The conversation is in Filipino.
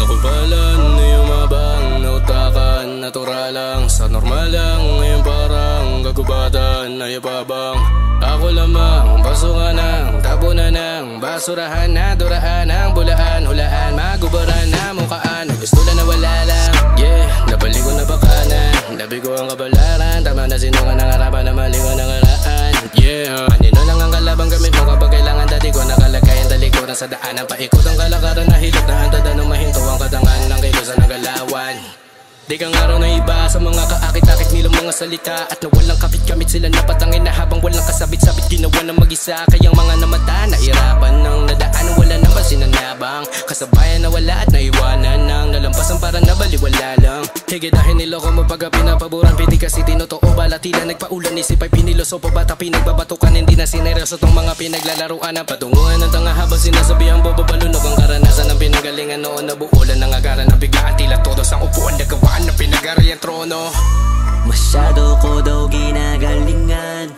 Nakupalan na yumabang, nautakan, naturalang. Sa normal lang, ngayon parang kagubatan na yababang. Ako lamang, basukan ng tabunan ng basurahan na duraan ng bulaan, hulaan, magubaran na mukaan. Gusto lang na wala lang, yeah, nabalik ko na bakanan. Labi ko ang kabalaran, tama na sinungan ng harapan na mali ko ng karaan. Yeah, anino lang ang kalabang gamit mo kapag kailangan. Dati ko nakalagay ang talikuran sa daanan. Paikot ang kalakaran na hilot na hantada ng mahinto ang katangan ng kilos na nagalawan. Di kang araw na iba sa mga kaakit-akit nilang mga salita. At na walang kapit-kamit sila napatangin na habang walang kasabit-sabit ginawa ng mag-isa. Kayang mga namata nahirapan ng nadaan, wala naman sinanabang. Kasabayan na wala at naiwanan ng nalampasan para nabaliwala lang. Higit dahil niloko mo pagka pinapaboran, piti kasi tinotoo balatila. Nagpaulan isip ay pinilosopo bata pinagbabatukan. Hindi na sineryoso tong mga pinaglalaruan. Ang patunguhan ng tanga habang sinasabihan bobo balunok ang karanasan ng pinagalingan noon. Nabuulan ng agaran ng biglaan tila todos ang upuan nagawaan na pinagari ang trono. Masyado ko daw ginagalingan,